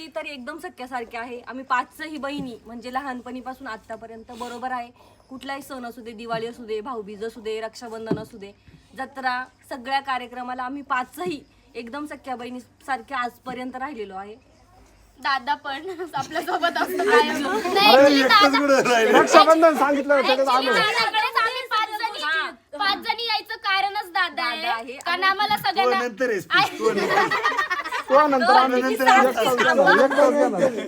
असली तरी एकदम सख्यासारखे आहे. आम्ही पाचही बहिणी म्हणजे लहानपणीपासून आतापर्यंत बरोबर आहे. कुठलाही सण असू दे, दिवाळी असू दे, भाऊबीज असू दे, रक्षाबंधन असू दे, जत्रा, सगळ्या कार्यक्रमाला आम्ही पाचही एकदम सख्या बहिणी सारखे आजपर्यंत राहिलेलो आहे. दादा पण आपल्या सोबत असतो कायम. रक्षाबंधन सांगितलं त्याच्यात आलो. आम्ही पाच जणी यायचं कारणच दादा आहे. कारण आम्हाला सगळ्यांना तो नंतर आम्ही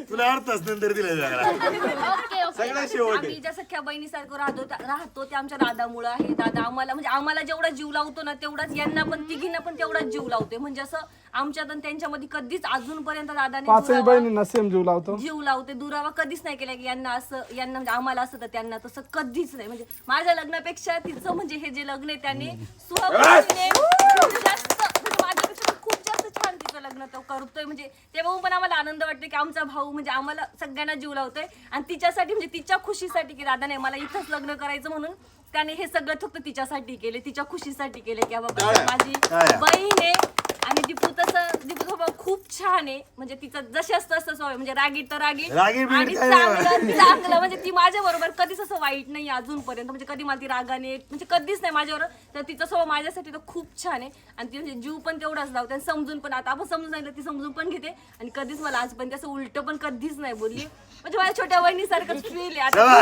तुला अर्थ नंतर दिला आम्ही ज्या सख्या बहिणीसारखं राहतो ते आमच्या दादामुळे आहे. दादा आम्हाला जेवढा जीव लावतो ना तेवढाच यांना पण तिघींना पण तेवढाच जीव लावतोय. म्हणजे असं आमच्यात आणि त्यांच्यामध्ये कधीच अजूनपर्यंत दादाने पाचही बहिणींना सेम जीव लावतो. जीव लावते, दुरावा कधीच नाही केला की यांना म्हणजे आम्हाला असं तर त्यांना तसं कधीच नाही. म्हणजे माझ्या लग्नापेक्षा तिचं म्हणजे हे जे लग्न आहे त्याने सुहागपणे खूप जास्त म्हणजे माझ्यापेक्षा खूप जास्त छान तिचं लग्न तो करतोय. म्हणजे ते बघून पण आम्हाला आनंद वाटतो की आमचा भाऊ म्हणजे आम्हाला सगळ्यांना जीव लावतोय आणि तिच्यासाठी म्हणजे तिच्या खुशीसाठी की दादा नाही मला इथंच लग्न करायचं म्हणून त्याने हे सगळं फक्त तिच्यासाठी केले, तिच्या खुशीसाठी केले की बाबा माझी बहीण आहे. आणि दीपू स्वभाव खूप छान आहे. म्हणजे तिचं जशी असतं असं स्वभाव म्हणजे रागीट तर रागीट आणि चांगलं म्हणजे ती माझ्या बरोबर कधीच असं वाईट नाही अजूनपर्यंत. म्हणजे कधी मला ती रागाने म्हणजे कधीच नाही माझ्यावर. तर तिचा स्वभाव माझ्यासाठी तर खूप छान आहे आणि ती म्हणजे जीव पण तेवढाच लावते आणि समजून पण आता आपण समजून सांगितलं ती समजून पण घेते आणि कधीच मला आजपर्यंत असं उलट पण कधीच नाही बोलली. म्हणजे माझ्या छोट्या बहिणीसारखंच फील आहे आता.